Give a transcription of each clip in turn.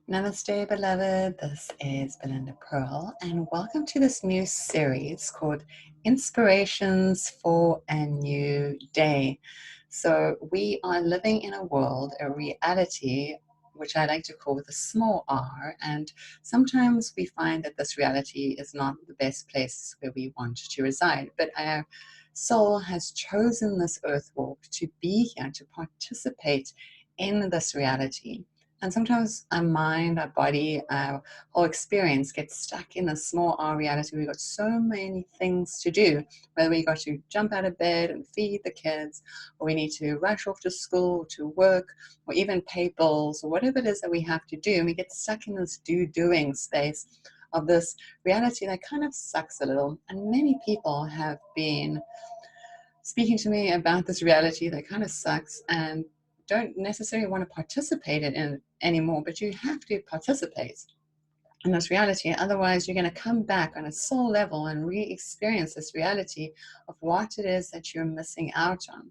Namaste, beloved. This is Belinda Pearl, and welcome to this new series called Inspirations for a New Day. So, we are living in a world, a reality, which I like to call with a small r, and sometimes we find that this reality is not the best place where we want to reside, but our soul has chosen this earth walk to be here, to participate in this reality. And sometimes our mind, our body, our whole experience gets stuck in a small R reality. We've got so many things to do, whether we got to jump out of bed and feed the kids, or we need to rush off to school, to work, or even pay bills, or whatever it is that we have to do. And we get stuck in this doing space of this reality that kind of sucks a little. And many people have been speaking to me about this reality that kind of sucks and don't necessarily want to participate in it anymore, but you have to participate in this reality. Otherwise, you're going to come back on a soul level and re-experience this reality of what it is that you're missing out on.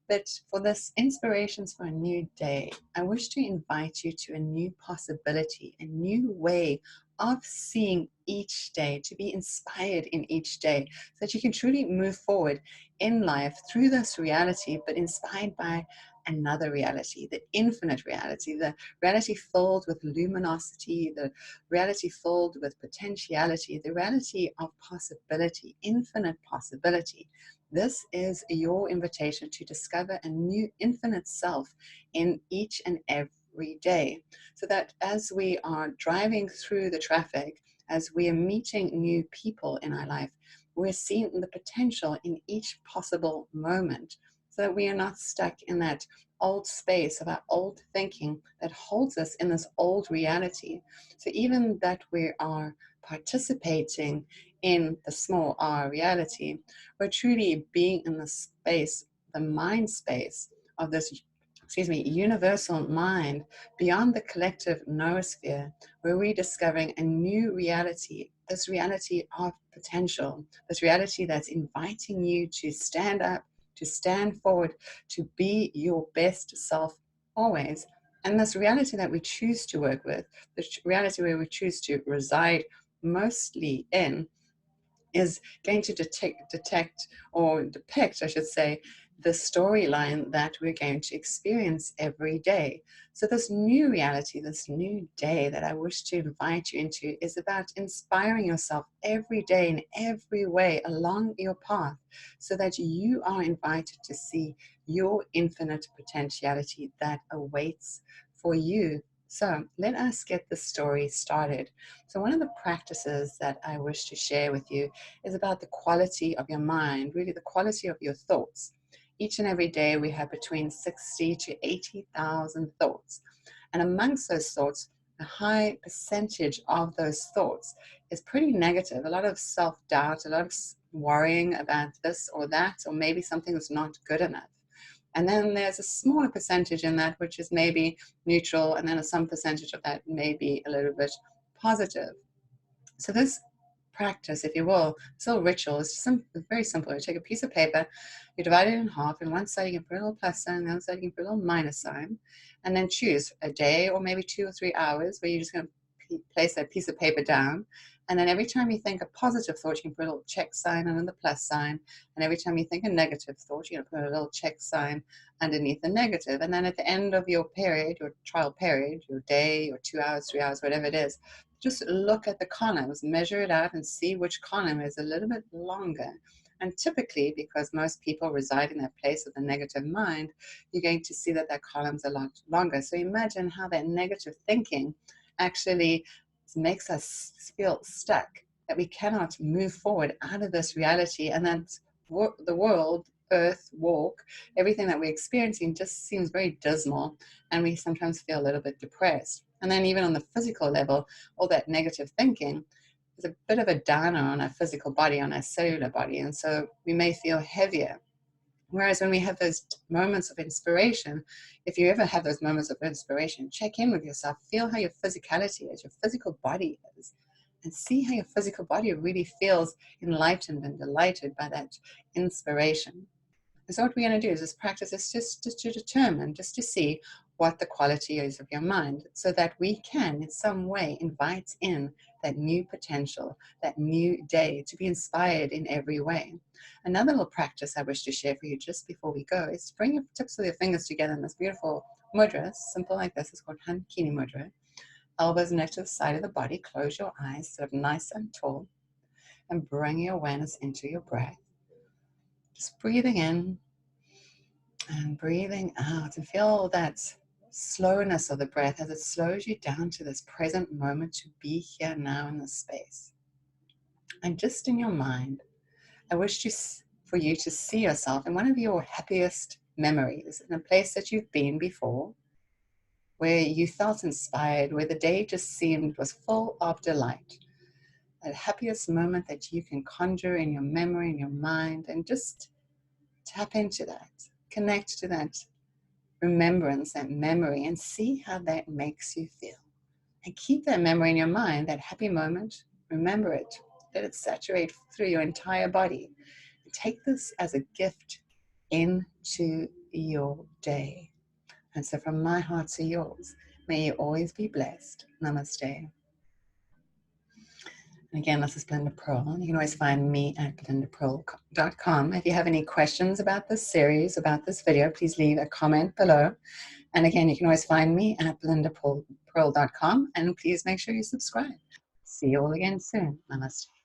But for this Inspirations for a New Day, I wish to invite you to a new possibility, a new way of seeing each day, to be inspired in each day, so that you can truly move forward in life through this reality, but inspired by another reality, the infinite reality, the reality filled with luminosity, the reality filled with potentiality, the reality of possibility, infinite possibility. This is your invitation to discover a new infinite self in each and every day, so that as we are driving through the traffic, as we are meeting new people in our life, we're seeing the potential in each possible moment, so that we are not stuck in that old space of our old thinking that holds us in this old reality. So even that we are participating in the small r reality, we're truly being in the space, the mind space of this, universal mind beyond the collective noosphere, where we're discovering a new reality, this reality of potential, this reality that's inviting you to stand up, to stand forward, to be your best self always. And this reality that we choose to work with, the reality where we choose to reside mostly in, is going to detect or depict, I should say, the storyline that we're going to experience every day. So this new reality, this new day that I wish to invite you into, is about inspiring yourself every day in every way along your path, so that you are invited to see your infinite potentiality that awaits for you. So let us get the story started. So one of the practices that I wish to share with you is about the quality of your mind, really the quality of your thoughts. Each and every day we have between 60 to 80,000 thoughts. And amongst those thoughts, a high percentage of those thoughts is pretty negative. A lot of self-doubt, a lot of worrying about this or that, or maybe something that's not good enough. And then there's a smaller percentage in that which is maybe neutral, and then some percentage of that may be a little bit positive. So this practice, if you will, this little ritual is very simple. You take a piece of paper, you divide it in half, and one side you can put a little plus sign, and the other side you can put a little minus sign, and then choose a day or maybe 2 or 3 hours where you're just going to place that piece of paper down. And then every time you think a positive thought, you can put a little check sign under the plus sign. And every time you think a negative thought, you're going to put a little check sign underneath the negative. And then at the end of your period, your trial period, your day, your 2 hours, 3 hours, whatever it is, just look at the columns, measure it out, and see which column is a little bit longer. And typically, because most people reside in that place of the negative mind, you're going to see that column's a lot longer. So imagine how that negative thinking actually makes us feel stuck, that we cannot move forward out of this reality, and that the world, earth, walk, everything that we're experiencing just seems very dismal, and we sometimes feel a little bit depressed. And then even on the physical level, all that negative thinking is a bit of a downer on our physical body, on our cellular body, and so we may feel heavier. Whereas when we have those moments of inspiration, if you ever have those moments of inspiration, check in with yourself, feel how your physicality is, your physical body is, and see how your physical body really feels enlightened and delighted by that inspiration. And so what we're going to do is this practice is just to determine, just to see what the quality is of your mind, so that we can in some way invite in that new potential, that new day, to be inspired in every way. Another little practice I wish to share for you just before we go is to bring your tips of your fingers together in this beautiful mudra, simple like this. It's called Hankini Mudra. Elbows next to the side of the body. Close your eyes, sit up nice and tall, and bring your awareness into your breath. Just breathing in and breathing out, and feel that slowness of the breath as it slows you down to this present moment, to be here now in this space. And just in your mind, I wish for you to see yourself in one of your happiest memories, in a place that you've been before, where you felt inspired, where the day just was full of delight. That happiest moment that you can conjure in your memory, in your mind, and just tap into that, connect to that remembrance, that memory, and see how that makes you feel. And keep that memory in your mind, that happy moment. Remember it. Let it saturate through your entire body. And take this as a gift into your day. And so from my heart to yours, may you always be blessed. Namaste. And again, this is Belinda Pearl. You can always find me at belindapearl.com. If you have any questions about this series, about this video, please leave a comment below. And again, you can always find me at belindapearl.com. And please make sure you subscribe. See you all again soon. Namaste.